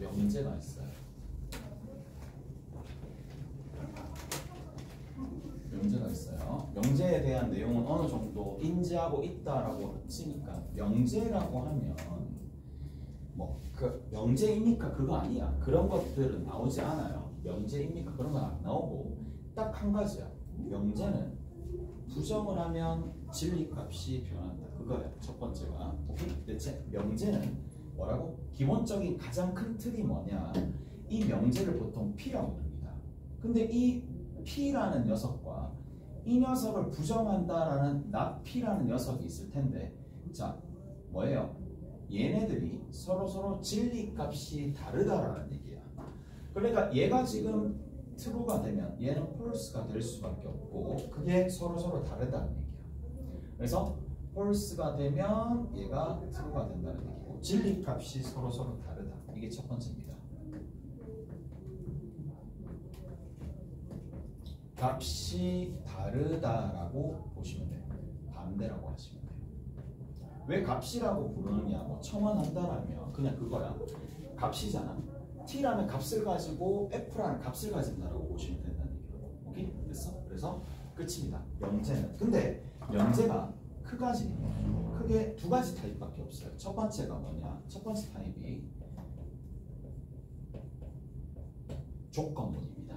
명제가 있어요. 명제가 있어요. 명제에 대한 내용은 어느 정도 인지하고 있다라고 치니까 명제라고 하면 뭐 그 명제입니까? 그거 아니야. 그런 것들은 나오지 않아요. 명제입니까? 그런 건 안 나오고 딱 한 가지야. 명제는 부정을 하면 진리값이 변한다. 그거야. 첫 번째가. 대체 명제는 뭐라고? 기본적인 가장 큰 틀이 뭐냐? 이 명제를 보통 P라고 부릅니다. 근데 이 P라는 녀석과 이 녀석을 부정한다라는 not P라는 녀석이 있을 텐데, 자, 뭐예요? 얘네들이 서로 진리값이 다르다라는 얘기야. 그러니까 얘가 지금 true가 되면 얘는 false가 될 수밖에 없고, 그게 서로 다르다는 얘기야. 그래서 false가 되면 얘가 true가 된다는 얘기고, 진리값이 서로 다르다. 이게 첫 번째입니다. 값이 다르다라고 보시면 돼요. 반대라고 하시면 돼요. 왜 값이라고 부르느냐? 뭐 첨언한다라면 그냥 그거야. 값이잖아. t라는 값을 가지고 f라는 값을 가진다라고 보시면 된다는 얘기예요. 오케이? 됐어? 그래서 끝입니다. 명제는. 근데 명제가 크게 두 가지 타입밖에 없어요. 첫 번째가 뭐냐? 첫 번째 타입이 조건문입니다.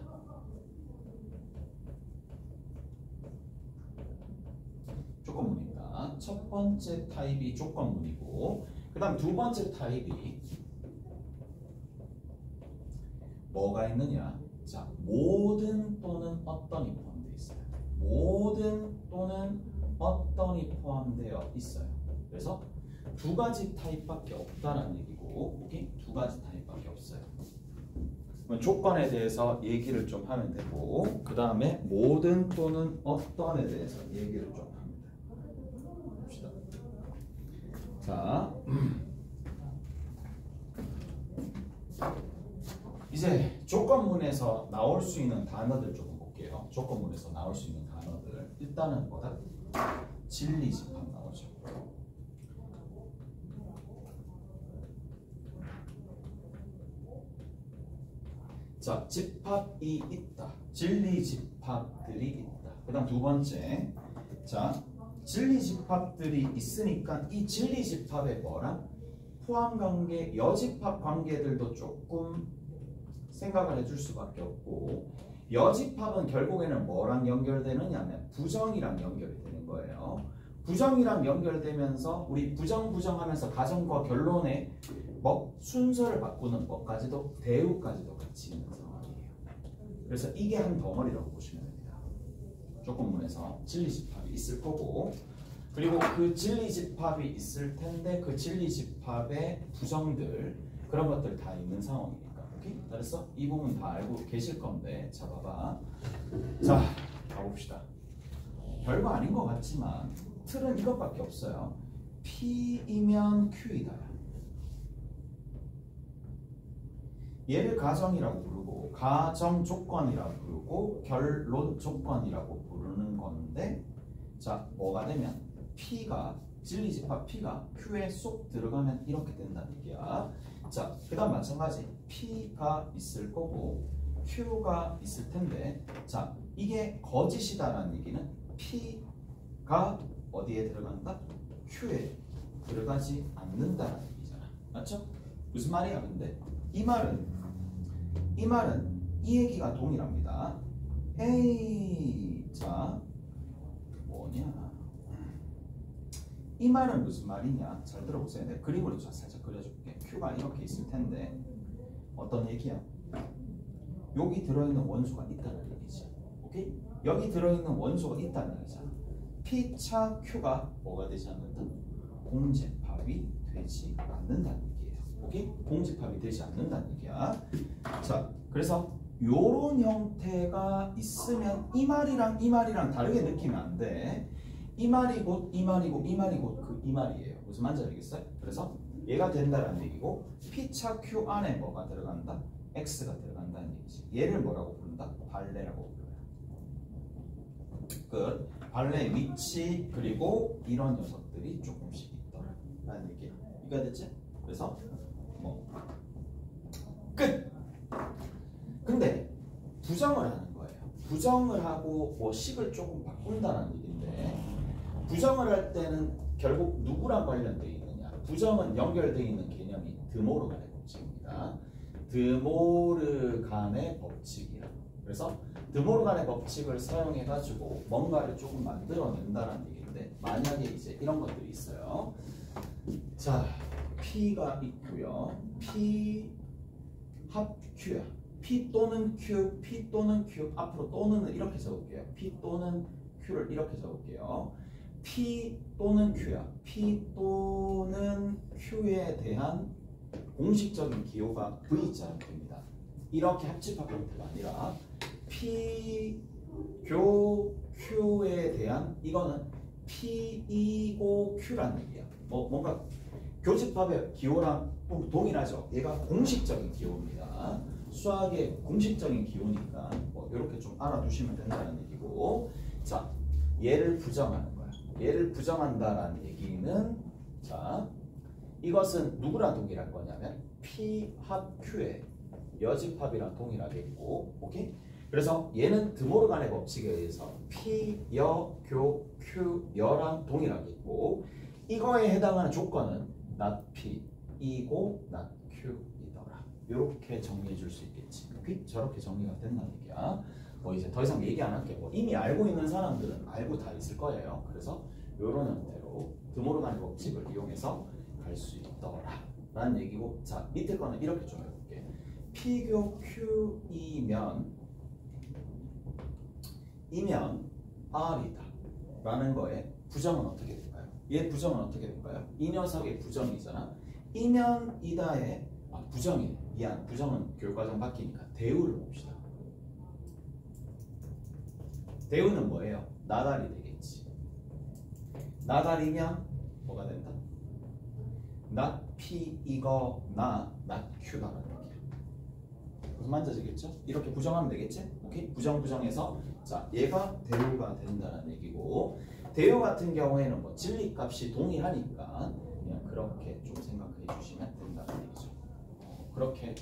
조건문입니다. 첫 번째 타입이 조건문이고, 그 다음 두 번째 타입이 뭐가 있느냐? 자, 모든 또는 어떤이 포함되어 있어요. 모든 또는 어떤이 포함되어 있어요. 그래서 두 가지 타입밖에 없다라는 얘기고, 오케이? 두 가지 타입밖에 없어요. 조건에 대해서 얘기를 좀 하면 되고, 그 다음에 모든 또는 어떤에 대해서 얘기를 좀 하면 돼요. 봅시다. 자, 이제 조건문에서 나올 수 있는 단어들 조금 볼게요. 조건문에서 나올 수 있는 단어들. 일단은 뭐다? 진리집합 나오죠. 자, 집합이 있다. 진리집합들이 있다. 그 다음 두 번째. 자, 진리집합들이 있으니까 이 진리집합에 뭐랑? 포함관계, 여집합 관계들도 조금 생각을 해줄 수밖에 없고, 여집합은 결국에는 뭐랑 연결되느냐면 부정이랑 연결이 되는 거예요. 부정이랑 연결되면서 우리 부정하면서 가정과 결론의 뭐 순서를 바꾸는 것까지도 대우까지도 같이 있는 상황이에요. 그래서 이게 한 덩어리라고 보시면 됩니다. 조건문에서 진리집합이 있을 거고, 그리고 그 진리집합이 있을 텐데 그 진리집합의 부정들 그런 것들 다 있는 상황이니까. 오케이? 잘했어? 이 부분 다 알고 계실 건데, 자 봐봐. 자, 가봅시다. 별거 아닌 것 같지만 틀은 이것밖에 없어요. P이면 Q이다. 얘를 가정이라고 부르고, 가정 조건이라고 부르고, 결론 조건이라고 부르는 건데, 자, 뭐가 되면 P가, 진리집합 P가 Q에 쏙 들어가면 이렇게 된다는 얘기야. 자, 그 다음 마찬가지 P가 있을 거고 Q가 있을 텐데, 자, 이게 거짓이다라는 얘기는 P가 어디에 들어간다? Q에 들어가지 않는다라는 얘기잖아. 맞죠? 무슨 말이야? 근데 이 말은 이 얘기가 동일합니다. 에이, 자, 뭐냐? 이 말은 무슨 말이냐? 잘 들어보세요. 내가 그림으로 살짝 그려줄게. Q가 이렇게 있을 텐데 어떤 얘기야? 여기 들어있는 원소가 있다는 얘기지. 오케이? 여기 들어있는 원소가 있다는 얘기잖아. P차 Q가 뭐가 되지 않는다? 공집합이 되지 않는다는 얘기예요. 오케이? 공집합이 되지 않는다는 얘기야. 자, 그래서 요런 형태가 있으면 이 말이랑 다르게 느끼면 안 돼. 이 말이 곧 이 말이고 이 말이 곧 그 이 말이에요. 무슨 말인지 알겠어요? 그래서 얘가 된다라는 얘기고, P차 Q 안에 뭐가 들어간다? X가 들어간다는 얘기지. 얘를 뭐라고 부른다? 발레라고 불러요. 끝. 발레 위치 그리고 이런 녀석들이 조금씩 있더라라는 얘기야. 이해가 됐지? 그래서 뭐 끝. 근데 부정을 하는 거예요. 부정을 하고 뭐 식을 조금 바꾼다는 얘기인데 부정을 할 때는 결국 누구랑 관련되어 있느냐? 부정은 연결되어 있는 개념이 드모르간의 법칙입니다. 드모르간의 법칙이야. 그래서 드모르간의 법칙을 사용해 가지고 뭔가를 조금 만들어낸다는 얘기인데 만약에 이제 이런 것들이 있어요. 자, P가 있고요. P 합 Q야. P 또는 Q, P 또는 Q. 앞으로 또는 이렇게 적을게요. P 또는 Q를 이렇게 적을게요. P 또는 Q야. P 또는 Q에 대한 공식적인 기호가 V자로 됩니다. 이렇게 합집합 형태가 아니라 P 교 Q에 대한 이거는 P이고 Q라는 얘기야. 뭔가 교집합의 기호랑 동일하죠. 얘가 공식적인 기호입니다. 수학의 공식적인 기호니까 뭐 이렇게 좀 알아두시면 된다는 얘기고, 자, 얘를 부정하는 거야. 얘를 부정한다라는 얘기는, 자, 이것은 누구랑 동일할 거냐면 P 합 Q의 여집합이랑 동일하겠고, 오케이? 그래서 얘는 드모르간의 법칙에 의해서 P 여 교 Q 여랑 동일하겠고, 이거에 해당하는 조건은 not P 이고 not Q이더라. 이렇게 정리해 줄 수 있겠지. 오케이? 저렇게 정리가 된다는 얘기야. 뭐 이제 더 이상 얘기 안 할게. 뭐 이미 알고 있는 사람들은 알고 다 있을 거예요. 그래서 이런 형태로 드모르간의 법칙을 이용해서 갈 수 있더라 라는 얘기고, 자, 밑에 거는 이렇게 좀 해볼게. P교 Q이면 R이다 라는 거에 부정은 어떻게 될까요? 얘 부정은 어떻게 될까요? 이 녀석의 부정이잖아. 이면이다의 부정이네. 미안, 부정은 교육과정 바뀌니까 대우를 봅시다. 대우는 뭐예요? 나달이 되겠지. 나달이면 뭐가 된다? not P 이거 not Q다라는 얘기야. 무슨 만져지겠죠? 이렇게 부정하면 되겠지? 오케이? 부정해서, 자, 얘가 대우가 된다는 얘기고, 대우 같은 경우에는 뭐 진리값이 동일하니까 그냥 그렇게 좀 생각해 주시면 된다는 얘기죠. 그렇게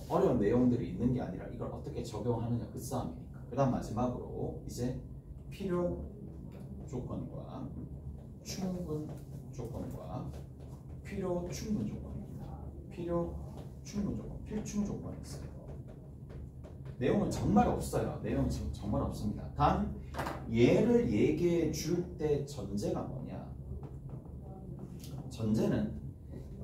어려운 내용들이 있는 게 아니라 이걸 어떻게 적용하느냐 그 싸움이니까. 그 다음 마지막으로 이제 필요 조건과 충분 조건과 필요 충분 조건입니다. 필요 충분 조건, 필충 조건이 있어요. 내용은 정말 없어요. 내용은 지금 정말 없습니다. 단 얘를 얘기해 줄 때 전제가 뭐냐? 전제는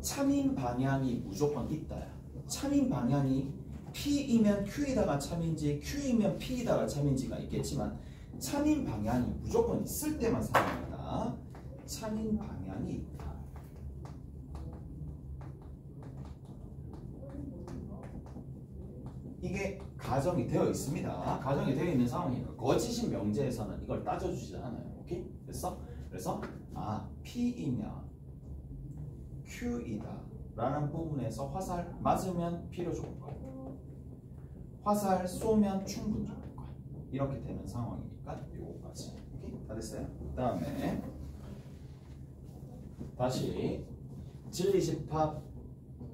참인 방향이 무조건 있다야. 참인 방향이 P이면 Q이다가 참인지 Q이면 P이다가 참인지가 있겠지만 참인 방향이 무조건 있을 때만 사용합니다. 참인 방향이 있다. 이게 가정이 되어 있습니다. 가정이 되어 있는 상황이니까 거짓인 명제에서는 이걸 따져주지 않아요. 오케이? 됐어? 그래서 P이면 Q이다 라는 부분에서 화살 맞으면 필요 조건, 화살 쏘면 충분 조건, 이렇게 되는 상황이니까 요거까지. 오케이? 다 됐어요? 그 다음에 다시 진리집합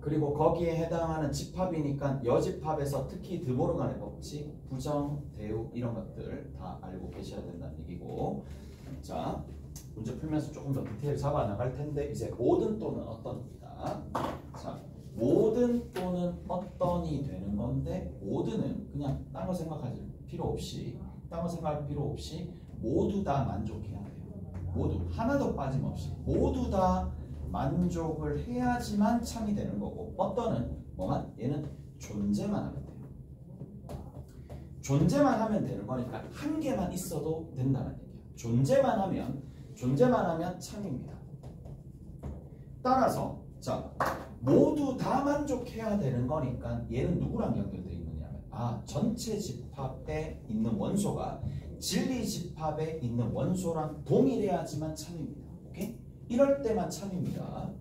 그리고 거기에 해당하는 집합이니까 여집합에서 특히 드모르간의 법칙, 부정, 대우 이런 것들 다 알고 계셔야 된다는 얘기고, 자, 문제 풀면서 조금 더 디테일 잡아 나갈 텐데 이제 모든 또는 어떤입니다. 자, 모든 또는 어떤이 되는 건데 모든은 그냥 딴 거 생각할 필요 없이 모두 다 만족해야 돼요. 모두 하나도 빠짐없이 모두 다 만족을 해야지만 참이 되는 거고, 어떤은 뭐만? 얘는 존재만 하면 돼요. 존재만 하면 되는 거니까 한 개만 있어도 된다는 얘기예요. 존재만 하면 참입니다. 따라서 자, 모두 다 만족해야 되는 거니까 얘는 누구랑 연결되어 있느냐면 전체 집합에 있는 원소가 진리 집합에 있는 원소랑 동일해야지만 참입니다. 오케이? 이럴 때만 참입니다.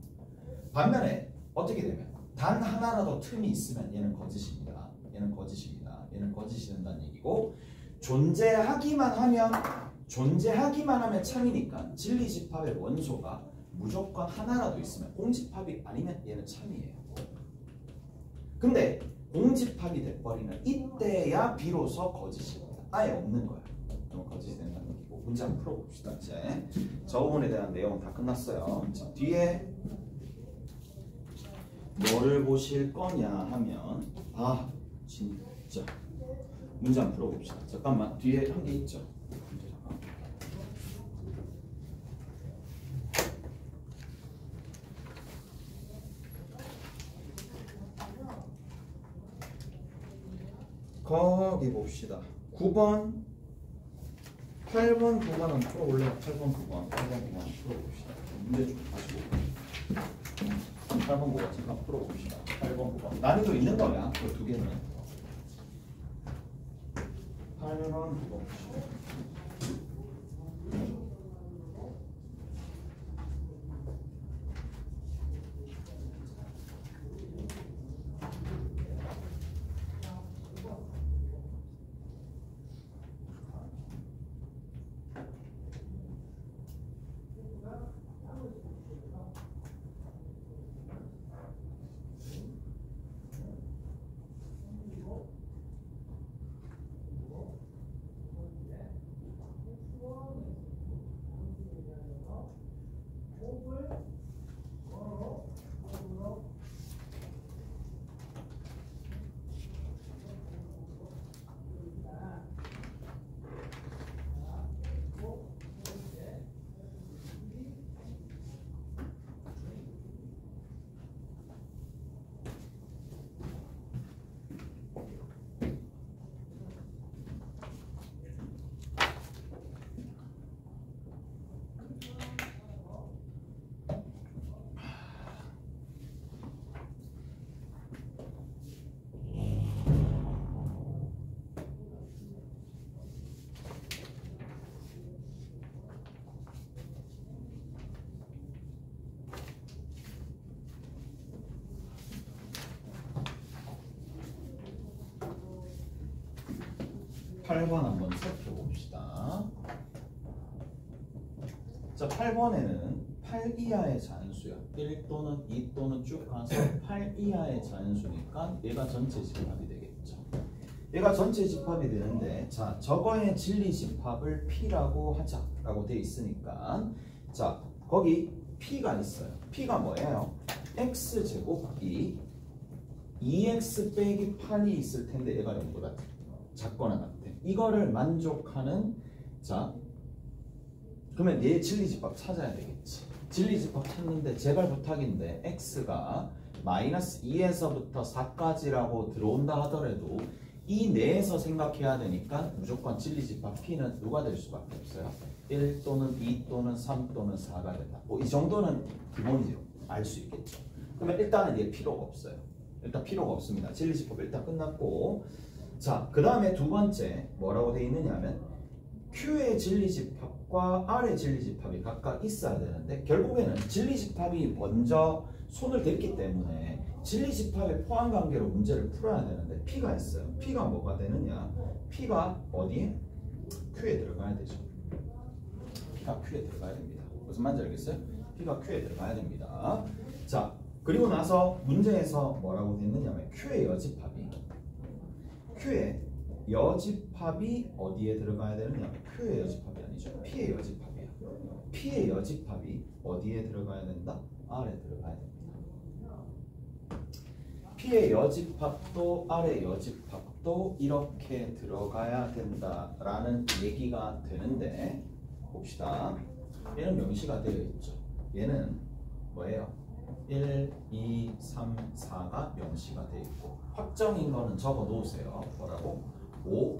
반면에 어떻게 되면 단 하나라도 틈이 있으면 얘는 거짓입니다. 얘는 거짓이 된다는 얘기고, 존재하기만 하면 참이니까 진리 집합의 원소가 무조건 하나라도 있으면 공집합이 아니면 얘는 참이에요. 근데 공집합이 돼버리는 이때야 비로소 거짓입니다. 아예 없는 거야. 그럼 거짓이 된다는 얘기고. 문제 한번 풀어봅시다. 이제 저번에 대한 내용 다 끝났어요. 자, 뒤에 뭐를 보실 거냐 하면 진짜 문제 한번 풀어봅시다. 잠깐만 뒤에 한 개 있죠. 거기 봅시다. 9번 8번 9번 한번 풀어볼래요? 8번 9번 풀어봅시다. 문제 좀 다시 보고 8번 9번 잠깐 풀어봅시다. 8번 9번 난이도 있는 거야. 그 두 개는 8번 9번 봅시다. 8번 한번 살펴봅시다. 자, 8번에는 8 이하의 자연수야. 1 또는 2 또는 쭉 가서 8 이하의 자연수니까 얘가 전체 집합이 되겠죠. 얘가 전체 집합이 되는데, 자, 저거의 진리 집합을 P라고 하자라고 돼 있으니까, 자, 거기 P가 있어요. P가 뭐예요? X제곱이 2X 빼기 8이 있을 텐데 얘가 0보다 작거나 같아. 이거를 만족하는, 자, 그러면 얘 진리집합 찾아야 되겠지. 진리집합 찾는데 제발 부탁인데 x가 마이너스 2에서부터 4까지라고 들어온다 하더라도 이 내에서 생각해야 되니까 무조건 진리집합 p는 누가 될 수밖에 없어요. 1 또는 2 또는 3 또는 4가 된다. 뭐 이 정도는 기본이죠. 알 수 있겠죠. 그러면 일단은 얘 필요가 없어요. 일단 필요가 없습니다. 진리집합 일단 끝났고, 자, 그 다음에 두 번째 뭐라고 돼 있느냐 하면 Q의 진리집합과 R의 진리집합이 각각 있어야 되는데, 결국에는 진리집합이 먼저 손을 댔기 때문에 진리집합의 포함관계로 문제를 풀어야 되는데 P가 있어요. P가 뭐가 되느냐? P가 어디에? Q에 들어가야 되죠. P가 Q에 들어가야 됩니다. 무슨 말인지 알겠어요? P가 Q에 들어가야 됩니다. 자, 그리고 나서 문제에서 뭐라고 돼 있느냐면 Q의 여집합이 어디에 들어가야 되느냐? Q의 여집합이 아니죠. P의 여집합이야. P의 여집합이 어디에 들어가야 된다? R에 들어가야 됩니다. P의 여집합도 R의 여집합도 이렇게 들어가야 된다라는 얘기가 되는데, 봅시다. 얘는 명시가 되어 있죠. 얘는 뭐예요? 1, 2, 3, 4가 명시가 되어 있고, 확정인 거는 적어 놓으세요. 뭐라고? 5.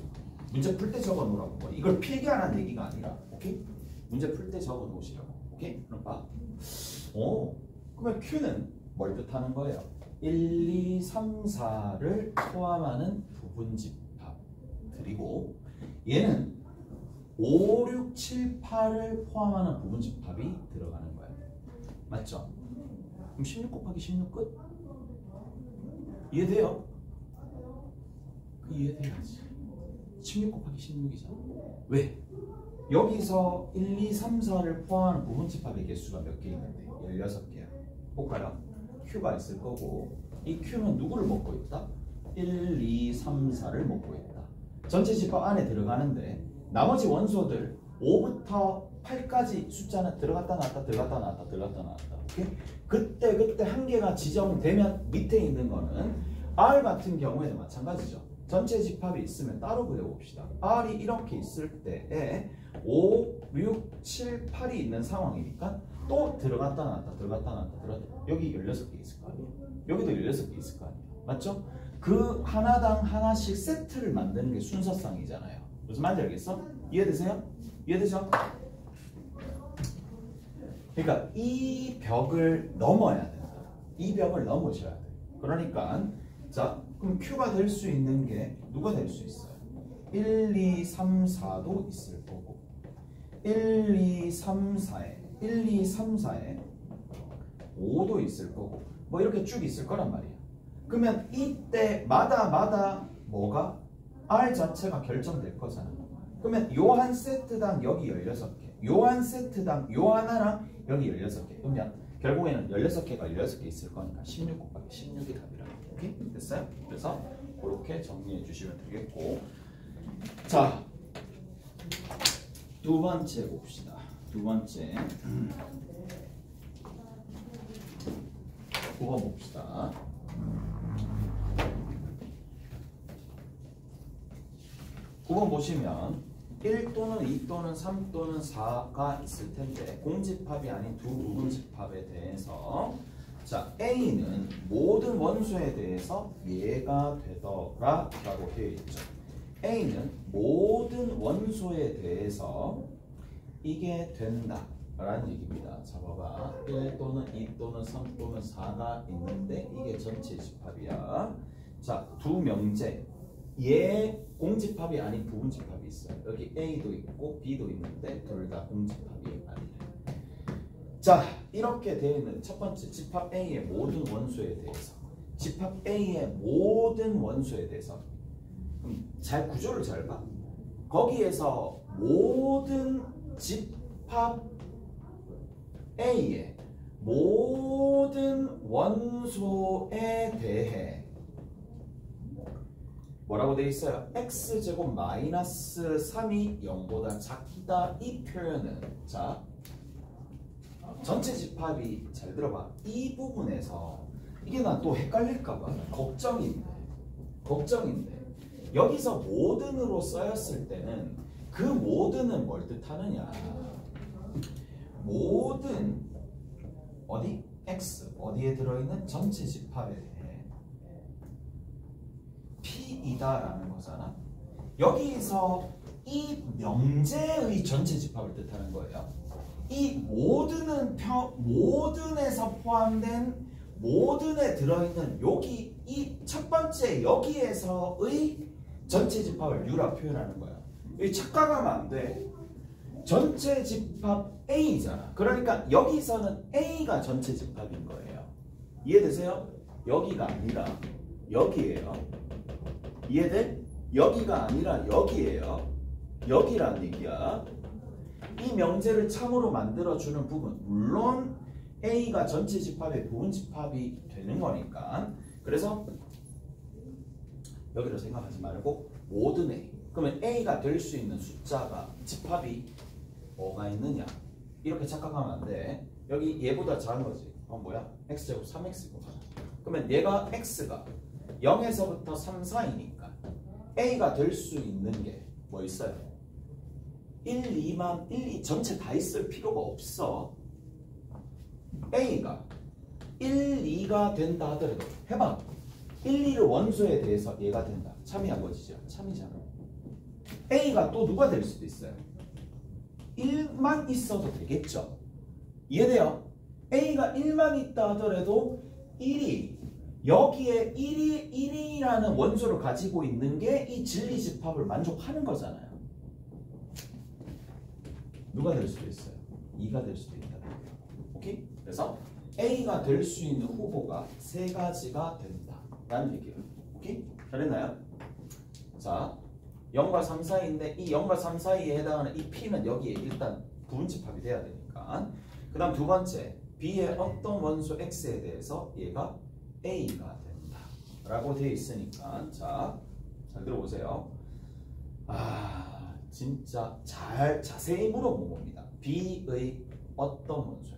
문제 풀 때 적어 놓으라고. 이걸 필기하라는 얘기가 아니라, 오케이? 문제 풀 때 적어 놓으시라고. 오케이? 그럼 봐. 그러면 Q는 뭘 뜻하는 거예요? 1, 2, 3, 4를 포함하는 부분집합들이고, 얘는 5, 6, 7, 8을 포함하는 부분집합이 들어가는 거예요. 맞죠? 그럼 16 곱하기 16 끝? 이해돼요? 이해돼야지. 16 곱하기 16이잖아. 왜? 여기서 1, 2, 3, 4를 포함하는 부분집합의 개수가 몇 개 있는데? 16개야. 볼까요? Q가 있을 거고 이 Q는 누구를 먹고 있다? 1, 2, 3, 4를 먹고 있다. 전체 집합 안에 들어가는데 나머지 원소들 5부터 8까지 숫자는 들어갔다 나왔다 들어갔다 나왔다 들어갔다 나왔다. 오케이? 그때 한계가 지정되면 밑에 있는 거는 R 같은 경우에는 마찬가지죠. 전체 집합이 있으면 따로 그려봅시다. R이 이렇게 있을 때에 5, 6, 7, 8이 있는 상황이니까 또 들어갔다 나왔다 들어갔다 나왔다 들어갔다. 여기 16개 있을 거 아니에요. 여기도 16개 있을 거 아니에요. 맞죠? 그 하나당 하나씩 세트를 만드는 게 순서상이잖아요. 무슨 말인지 알겠어? 이해되세요? 이해되죠? 그러니까 이 벽을 넘어야 된다. 이 벽을 넘으셔야 돼. 그러니까 자, 그럼 Q가 될 수 있는 게 누가 될 수 있어요? 1, 2, 3, 4도 있을 거고 1, 2, 3, 4에 5도 있을 거고 뭐 이렇게 쭉 있을 거란 말이야. 그러면 이때마다 뭐가? R 자체가 결정될 거잖아. 그러면 요 한 세트당 여기 16개 요 한 세트당 요 하나랑 여기 16개 그러면 결국에는 16개가 16개 있을 거니까 16 곱하기 16이 답이라고. 오케이? 됐어요? 그래서 그렇게 정리해 주시면 되겠고 자, 두 번째 봅시다. 두 번째 9번 봅시다. 9번 보시면 1 또는 2 또는 3 또는 4가 있을 텐데 공집합이 아닌 두 부분집합에 대해서 자, A는 모든 원소에 대해서 얘가 되더라 라고 되어 있죠. A는 모든 원소에 대해서 이게 된다 라는 얘기입니다. 자, 봐봐. 1 또는 2 또는 3 또는 4가 있는데 이게 전체 집합이야. 자, 두 명제. 얘 공집합이 아닌 부분집합이 있어요. 여기 A도 있고 B도 있는데 둘 다 공집합이 아니래. 자, 이렇게 되어 있는 첫 번째 집합 A의 모든 원소에 대해서 집합 A의 모든 원소에 대해서 잘 구조를 잘 봐. 거기에서 모든 집합 A의 모든 원소에 대해 뭐라고 되어 있어요? x제곱 마이너스 3이 0보다 작다. 이 표현은 자, 전체 집합이 잘 들어봐. 이 부분에서 이게 난 또 헷갈릴까봐 걱정인데 여기서 모든으로 쓰였을 때는 그 모든은 뭘 뜻하느냐? 모든 어디? x 어디에 들어있는 전체 집합에 대해 P이다라는 거잖아. 여기서 이 명제의 전체 집합을 뜻하는 거예요. 이 모든은 모든에서 포함된 모든에 들어있는 여기 이 첫 번째 여기에서의 전체 집합을 U라 표현하는 거야. 이 착각하면 안 돼. 전체 집합 A잖아. 그러니까 여기서는 A가 전체 집합인 거예요. 이해되세요? 여기가 아니라 여기예요. 이해돼? 여기가 아니라 여기예요. 여기란 얘기야. 이 명제를 참으로 만들어주는 부분, 물론 A가 전체 집합의 부분 집합이 되는 거니까. 그래서 여기를 생각하지 말고 모든 A. 그러면 A가 될 수 있는 숫자가 집합이 뭐가 있느냐? 이렇게 착각하면 안 돼. 여기 얘보다 작은 거지. 뭐야? x제곱 3x구나. 그러면 얘가 x가 0에서부터 3, 4이니까 A가 될 수 있는 게 뭐 있어요? 1, 2만 1, 2 전체 다 있을 필요가 없어. A가 1, 2가 된다 하더라도 해봐. 1, 2를 원소에 대해서 얘가 된다. 참이야 뭐지죠? 참이잖아. A가 또 누가 될 수도 있어요. 1만 있어도 되겠죠. 이해돼요? A가 1만 있다 하더라도 1이 여기에 1이라는 원소를 가지고 있는 게 이 진리 집합을 만족하는 거잖아요. 누가 될 수도 있어요. 2가 될 수도 있다. 오케이? 그래서 A가 될 수 있는 후보가 세 가지가 된다 라는 얘기예요. 오케이? 잘했나요? 자, 0과 3 사이인데 이 0과 3 사이에 해당하는 이 P는 여기에 일단 부분집합이 돼야 되니까. 그 다음 두 번째, B의 어떤 원소 X에 대해서 얘가 A가 된다. 라고 되어 있으니까 자, 잘 들어보세요. 아, 진짜 자세히 물어본 겁니다. B의 어떤 원소예요?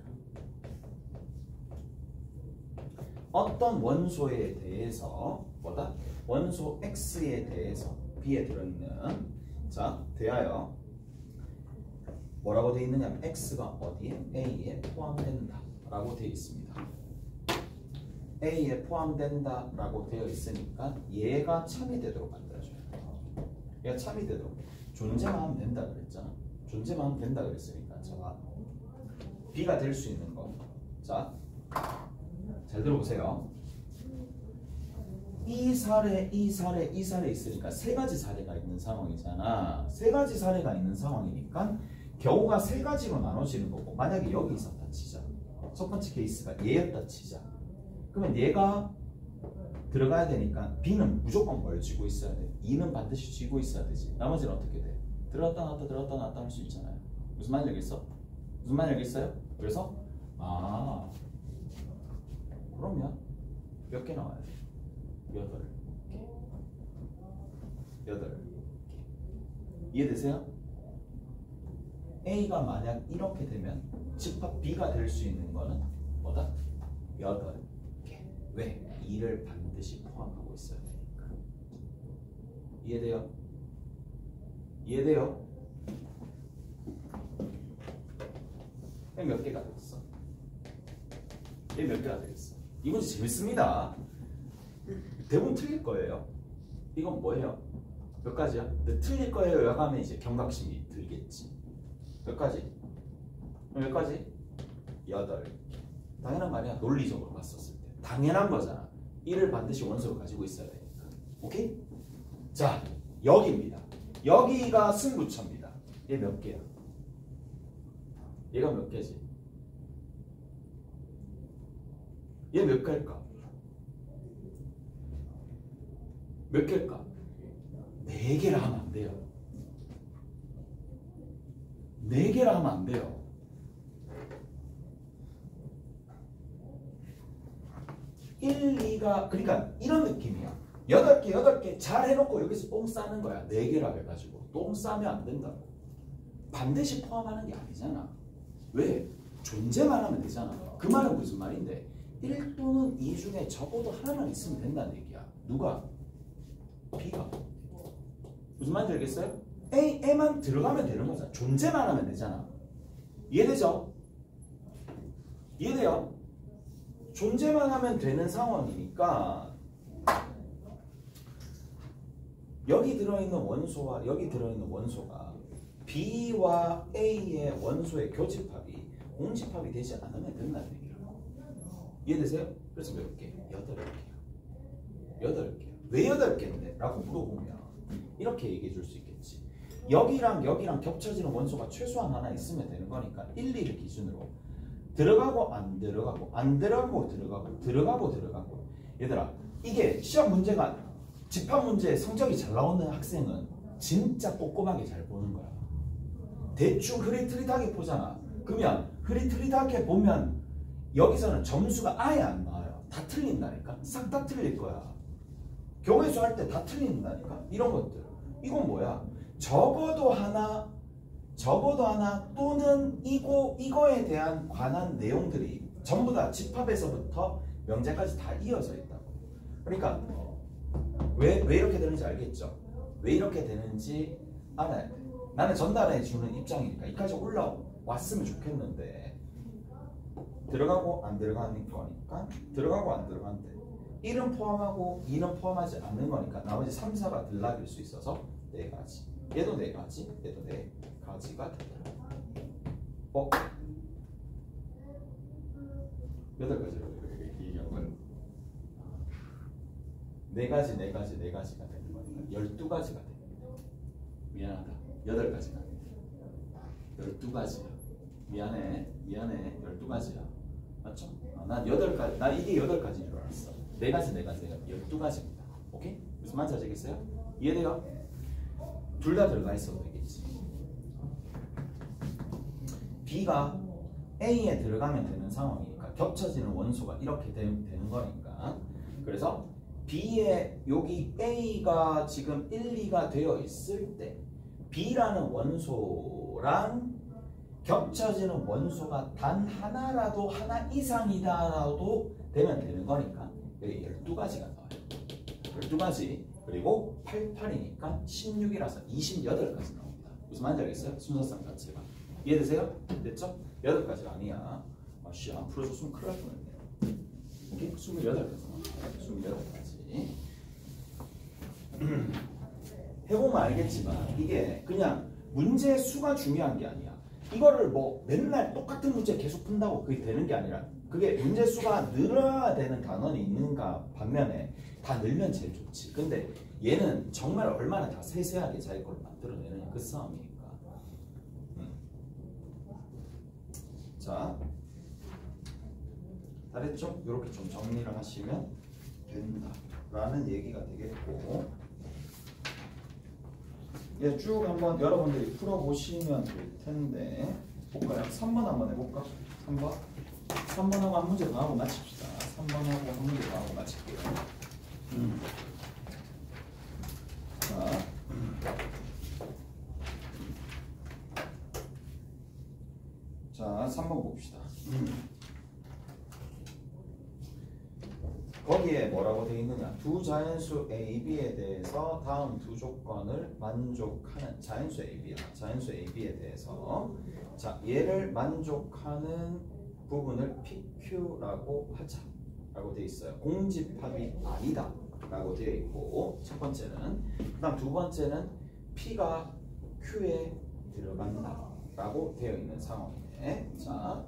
어떤 원소에 대해서 뭐다? 원소 X에 대해서 B에 들어있는 자, 대하여 뭐라고 되어 있느냐? X가 어디에? A에 포함된다 라고 되어 있습니다. A에 포함된다 라고 되어 있으니까 얘가 참이 되도록 만들어줘요. 얘가 참이 되도록. 존재만 하면 된다 그랬잖아. 존재만 하면 된다 그랬으니까 자, B가 될 수 있는 거. 자, 잘 들어보세요. 이 사례 있으니까 세 가지 사례가 있는 상황이잖아. 세 가지 사례가 있는 상황이니까 겨우가 세 가지로 나눠지는 거고, 만약에 여기 있었다 치자. 첫 번째 케이스가 얘였다 치자. 그러면 얘가 들어가야 되니까 B는 무조건 뭘 쥐고 있어야 돼? 2는 반드시 쥐고 있어야 되지. 나머지는 어떻게 돼? 들어갔다 나왔다 들어갔다 나왔다 할 수 있잖아요. 무슨 말인지 알겠어? 무슨 말인지 알겠어요? 그래서 아, 그러면 몇 개 나와야 돼? 8개. 8개. 이해되세요? A가 만약 이렇게 되면 집합 B가 될 수 있는 거는 뭐다? 8개. 왜? 2를 반드시 포함하고 있어야 되니까. 이해돼요? 이해돼요? 몇 개가 되겠어? 얘 몇 개가 되겠어? 이 문제 재밌습니다. 대부분 틀릴 거예요. 이건 뭐예요? 몇 가지야? 근데 틀릴 거예요. 라고 하면 이제 경각심이 들겠지. 몇 가지? 몇 가지? 8개. 당연한 거 아니야? 논리적으로 봤었을 때. 당연한 거잖아. 1을 반드시 원소로 가지고 있어야 되니까. 오케이? 자, 여기입니다. 여기가 승부처입니다. 얘 몇 개야? 얘가 몇 개지? 얘 몇 개일까? 몇 개일까? 4개라 하면 안 돼요. 4개라 하면 안 돼요. 1, 2가 그러니까 이런 느낌이야. 8개 잘 해놓고 여기서 똥 싸는 거야. 4개라 해가지고 똥 싸면 안 된다고. 반드시 포함하는 게 아니잖아. 왜? 존재만 하면 되잖아. 그 말은 무슨 말인데 1 또는 2 중에 적어도 하나만 있으면 된다는 얘기야. 누가? B가. 무슨 말인지 알겠어요? A만 들어가면 되는 거잖아. 존재만 하면 되잖아. 이해되죠? 이해돼요? 존재만 하면 되는 상황이니까 여기 들어있는 원소와 여기 들어있는 원소가 B와 A의 원소의 교집합이 공집합이 되지 않으면 된다는 얘기예요. 이해되세요? 그래서 몇 개? 8개요. 8개. 왜 8개인데? 라고 물어보면 이렇게 얘기해 줄 수 있겠지. 여기랑 여기랑 겹쳐지는 원소가 최소한 하나 있으면 되는 거니까 1, 2를 기준으로 들어가고 안 들어가고 안 들어가고 들어가고 들어가고 들어가고. 얘들아, 이게 시험 문제가 집합 문제 성적이 잘 나오는 학생은 진짜 꼼꼼하게 잘 보는 거야. 대충 흐릿흐릿하게 보잖아. 그러면 흐릿흐릿하게 보면 여기서는 점수가 아예 안 나와요. 다 틀린다니까. 싹 다 틀릴 거야. 경우에서 할 때 다 틀린다니까. 이런 것들. 이건 뭐야? 적어도 하나 또는 이거에 대한 관한 내용들이 전부 다 집합에서부터 명제까지 다 이어져 있다고. 그러니까 왜 이렇게 되는지 알겠죠? 왜 이렇게 되는지 알아야 돼. 나는 전달해 주는 입장이니까 이까지 올라왔으면 좋겠는데 들어가고 안 들어가는 거니까 들어가고 안 들어간대. 1은 포함하고 2는 포함하지 않는 거니까 나머지 3, 4가 들락일 수 있어서 4가지. 얘도 4가지, 얘도 4가지가 된다. 8가지로 이 경우는 4가지, 4가지가 되는 거니까 12가지가 됩니다. 미안하다. 8가지가 됩니다. 12가지야. 미안해. 12가지야. 맞죠? 난 8가지, 난 이게 8가지인 줄 알았어. 4가지가 12가지입니다. 오케이? 무슨 말인지 아시겠어요? 이해돼요? 둘 다 들어가 있어도 되겠지. B가 A에 들어가면 되는 상황이니까 겹쳐지는 원소가 이렇게 되는 거니까. 그래서 B에 여기 A가 지금 1, 2가 되어 있을 때 B라는 원소랑 겹쳐지는 원소가 단 하나라도 하나 이상이다라도 되면 되는 거니까 여기 12가지가 나와요. 12가지. 그리고 88이니까 16이라서 28가지 나옵니다. 무슨 말인지 알겠어요? 순서상 자체가. 이해되세요? 됐죠? 8가지가 아니야. 아씨, 안 풀어줬으면 큰일 날 뻔했네요. 오케이? 28가지. 28가지. 해보면 알겠지만 이게 그냥 문제 수가 중요한 게 아니야. 이거를 뭐 맨날 똑같은 문제 계속 푼다고 그게 되는 게 아니라 그게 문제 수가 늘어야 되는 단원이 있는가 반면에 다 늘면 제일 좋지. 근데 얘는 정말 얼마나 다 세세하게 자기 걸 만들어내느냐 그 싸움이니까. 자, 다 됐죠? 이렇게 좀 정리를 하시면 된다라는 얘기가 되겠고, 예, 쭉 한번 여러분들이 풀어보시면 될 텐데 볼까요? 3번 한번 해볼까? 3번하고 한 문제 더 하고 마칩시다. 3번하고 한 문제 더 하고 마칠게요. 자, 3번 봅시다. 거기에 뭐라고 되어 있느냐? 두 자연수 A, B에 대해서 다음 두 조건을 만족하는 자연수 A, B야. 자연수 A, B에 대해서 자, 얘를 만족하는 부분을 PQ라고 하자 라고 되어 있어요. 공집합이 아니다 라고 되어 있고, 첫 번째는. 그 다음 두 번째는 P가 Q에 들어간다 라고 되어 있는 상황이네. 자,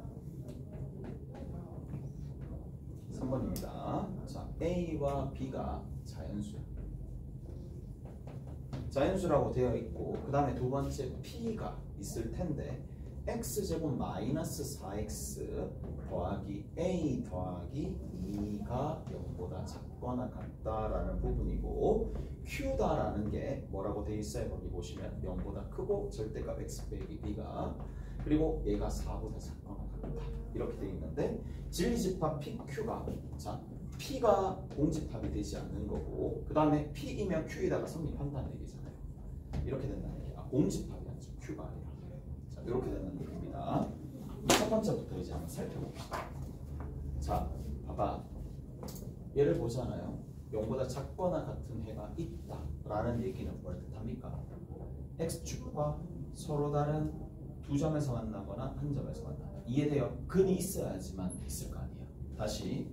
3번입니다. 자, A와 B가 자연수야. 자연수라고 되어 있고, 그 다음에 두 번째 P가 있을 텐데 x제곱 마이너스 4x 더하기 a 더하기 2가 0보다 작거나 같다라는 부분이고, q다라는 게 뭐라고 되어 있어요? 거기 보시면 0보다 크고 절대값 x 빼기 b가, 그리고 얘가 4보다 작거나 같다 이렇게 되어 있는데, 진리집합 PQ가 자 P가 공집합이 되지 않는 거고, 그 다음에 P이면 Q에다가 성립한다는 얘기잖아요. 이렇게 된다는 얘기야. 공집합이 아니죠. Q가 아니라. 자, 이렇게 된다는 얘기입니다. 첫 번째부터 이제 한번 살펴봅시다. 자, 봐봐. 얘를 보잖아요. 0보다 작거나 같은 해가 있다라는 얘기는 뭘 뜻합니까? X축과 서로 다른 두 점에서 만나거나 한 점에서 만나다. 이해돼요? 근이 있어야지만 있을 거 아니에요. 다시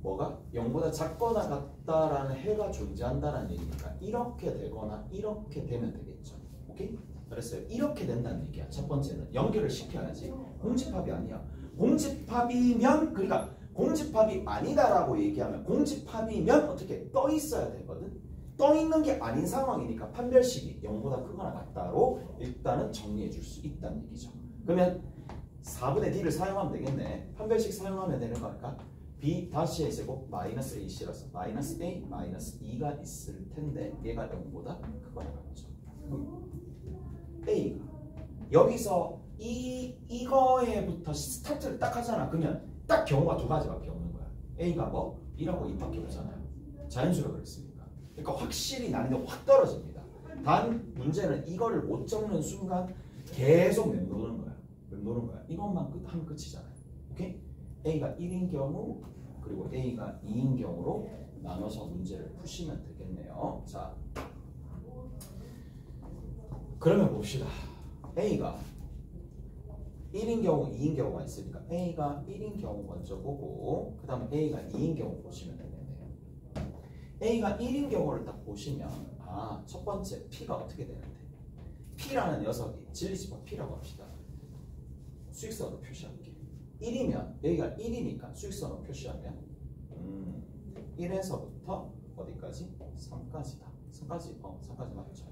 뭐가? 0보다 작거나 같다라는 해가 존재한다는 얘기니까 이렇게 되거나 이렇게 되면 되겠죠. 오케이? 그랬어요. 이렇게 된다는 얘기야. 첫 번째는 연결을 시켜야지. 공집합이 아니야. 공집합이면, 그러니까 공집합이 아니다라고 얘기하면, 공집합이면 어떻게 떠 있어야 되거든. 떠 있는 게 아닌 상황이니까 판별식이 0보다 크거나 같다로 일단은 정리해 줄 수 있다는 얘기죠. 그러면 4분의 D를 사용하면 되겠네. 판별식 사용하면 되는 거니까 B 다시 A 제곱 마이너스 AC라서 마이너스 A 마이너스 2가 있을 텐데 얘가 0보다 크거나 같죠. A가 여기서 이거에부터 스타트를 딱 하잖아. 그러면 딱 경우가 두 가지밖에 없는 거야. A가 뭐? B라고 2밖에 없잖아요. 자연수로 그랬으니까. 그러니까 확실히 난이도 확 떨어집니다. 단 문제는 이거를 못 적는 순간 계속 맴도는 거야. 이것만 하면 끝이잖아요. 오케이? A가 1인 경우 그리고 A가 2인 경우로 나눠서 문제를 푸시면 되겠네요. 자, 그러면 봅시다. A가 1인 경우, 2인 경우가 있으니까 A가 1인 경우 먼저 보고 그 다음에 A가 2인 경우 보시면 되겠네요. A가 1인 경우를 딱 보시면 첫 번째 P가 어떻게 되는데, P라는 녀석이 진리집합 P라고 합시다. 수익선으로 표시할게. 1이면 여기가 1이니까 수익선으로 표시하면 1에서부터 어디까지? 3까지다. 3까지 맞죠.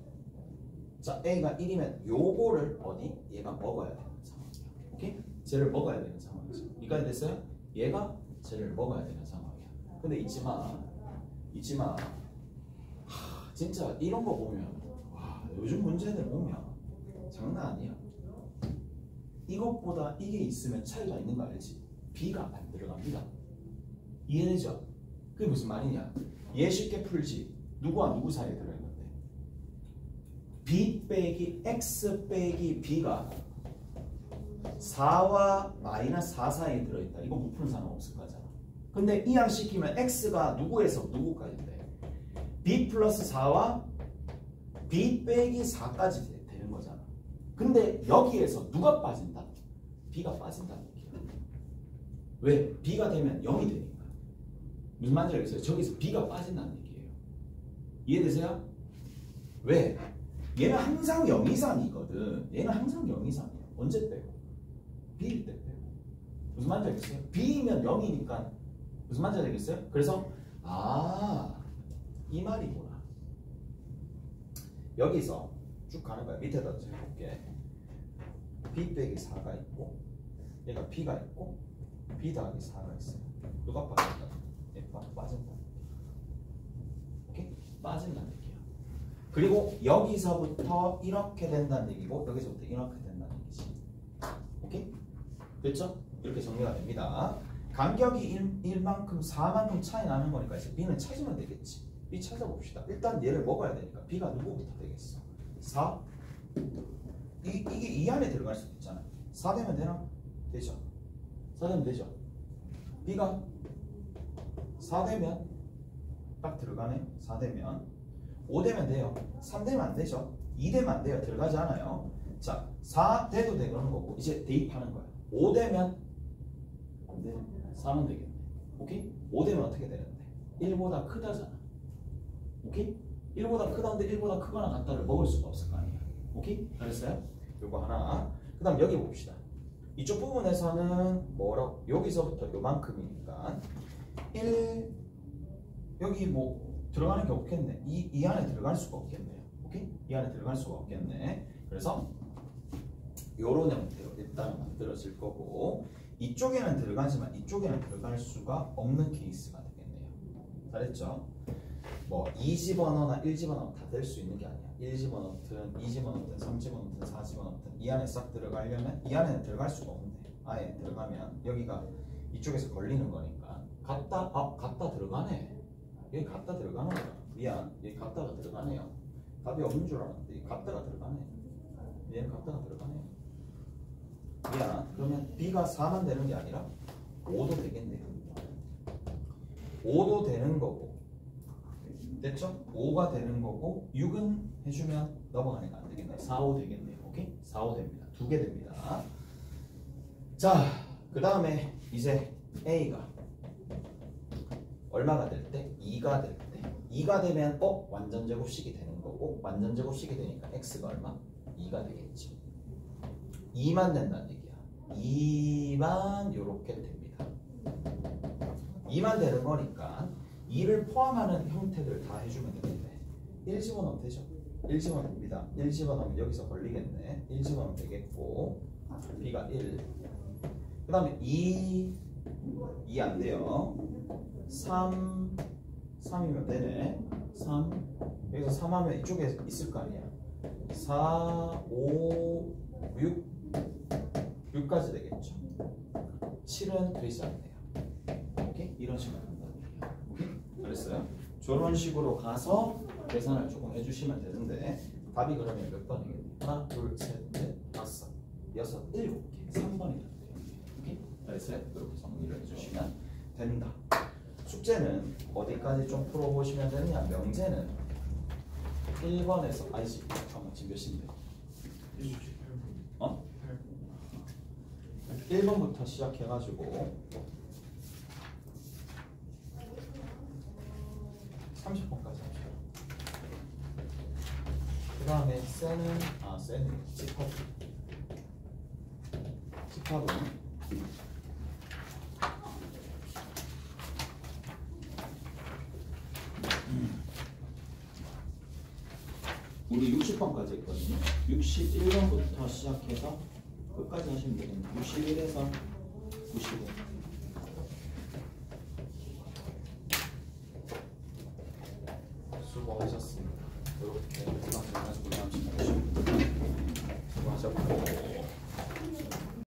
자, A가 1이면 요거를 어디? 얘가 먹어야 되는 상황이야. 오케이? 쟤를 먹어야 되는 상황이죠. 이까지 됐어요? 얘가 쟤를 먹어야 되는 상황이야. 근데 잊지 마. 진짜 이런 거 보면 요즘 문제들 보면 장난 아니야. 이것보다 이게 있으면 차이가 있는 거 알지? B가 안 들어갑니다. 이해되죠? 그게 무슨 말이냐? 얘 쉽게 풀지. 누구와 누구 사이에 들어있는데? b 빼기 x 빼기 b가 4와 마이너스 4 사이에 들어있다. 이거 못 푸는 사람 없을 거잖아. 근데 이항시키면 x가 누구에서 누구까지인데? b 플러스 4와 b 빼기 4까지 되는 거잖아. 근데 여기에서 누가 빠진다? b가 빠진다는 얘기야. 왜? b가 되면 0이 되니까. 무슨 말인지 알겠어요? 저기서 b가 빠진다는 얘기예요. 이해되세요? 왜? 얘는 항상 0 이상이거든. 얘는 항상 0 이상이야. 언제 빼고? b일 때 빼고. 무슨 말인지 알겠어요? b면 0이니까 무슨 말인지 알겠어요? 그래서 이 말이구나. 여기서 쭉 가는 거야. 밑에다 해볼게. b 빼기 4가 있고 얘가 b가 있고 b 더하기 4가 있어요. 누가 빠진다? 얘가 빠진다. 오케이? 빠진다는 얘기야. 그리고 여기서부터 이렇게 된다는 얘기고 여기서부터 이렇게 된다는 얘기지. 오케이? 됐죠? 이렇게 정리가 됩니다. 간격이 1만큼 4만큼 차이 나는 거니까 이제 b는 찾으면 되겠지. b 찾아봅시다. 일단 얘를 먹어야 되니까 b가 누구부터 되겠어? 4? 이게 이 안에 들어갈 수도 있잖아. 4 되면 되나? 되죠. 4 되면 되죠. b가 4 되면 딱 들어가네. 4 되면 5 되면 돼요. 3 되면 안 되죠. 2 되면 안 돼요. 들어가지 않아요. 자, 4 돼도 돼 그러는 거고 이제 대입하는 거야. 5 되면 안 돼. 4는 되겠네. 오케이? 5 되면 어떻게 되는데? 1보다 크다잖아. 오케이? 1보다 크다는데 1보다 크거나 같다를 먹을 수가 없을 거 아니야. 오케이? 잘했어요? 요거 하나. 그 다음 여기 봅시다. 이쪽 부분에서는 뭐라고? 여기서부터 요만큼이니까 1 여기 뭐 들어가는 게 없겠네. 이 안에 들어갈 수가 없겠네요. 오케이? 이 안에 들어갈 수가 없겠네. 그래서 요런 형태로 일단 만들어질 거고 이쪽에는 들어가지만 이쪽에는 들어갈 수가 없는 케이스가 되겠네요. 잘했죠? 뭐 2집어넣거나 1집어넣으면 다 될 수 있는 게 아니야. 1집어넣든 2집어넣든 3집어넣든 4집어넣든 이 안에 싹 들어가려면 이 안에는 들어갈 수가 없는데 아예 들어가면 여기가 이쪽에서 걸리는 거니까 갖다 들어가네. 여기 갖다 들어가는 거야. 미안. 여기 갖다가 들어가네요. 답이 없는 줄 알았는데 갖다가 들어가네. 얘는 갖다가 들어가네요. 미안. 그러면 b가 4만 되는 게 아니라 5도 되겠네요. 5도 되는 거고 됐죠? 5가 되는 거고 6은 해주면 넘어가니까 안 되겠네. 4, 5 되겠네요. 오케이? 4, 5 됩니다. 2개 됩니다. 자, 그 다음에 이제 a가 얼마가 될 때? 2가 될 때. 2가 되면 완전 제곱식이 되는 거고 완전 제곱식이 되니까 x가 얼마? 2가 되겠지. 2만 된다는 얘기야. 2만 요렇게 됩니다. 2만 되는 거니까 2를 포함하는 형태들 다 해주면 되겠네. 1 집어넣으면 되죠. 1 집어넣으면 됩니다. 1 집어넣으면 여기서 걸리겠네. 1 집어넣으면 되겠고 b가 1. 그 다음에 2 안 돼요. 3이면 되네. 3 여기서 3 하면 이쪽에 있을 거 아니야. 4, 5, 6까지 되겠죠. 7은 되지 않네요. 오케이? 이런 식으로 한다는 얘기야. 오케이? 잘했어요? 저런 식으로 가서 계산을 조금 해주시면 되는데 답이 그러면 몇 번이겠니? 하나, 둘, 셋, 넷, 다섯, 여섯, 일곱 개. 3번이 된대요. 오케이? 잘했어요? 이렇게 정리를 해주시면 된다. 숙제는 어디까지 좀 풀어보시면 되느냐? 명제는 1번에서 아니지. 잠깐만 지금 몇 시인데? 1번부터 시작해가지고 30번까지 합시다. 그 다음에 쟤는 집합은 우리 60번까지 했거든요. 61번부터 시작해서 끝까지 하시면 되겠네요. 61에서 95.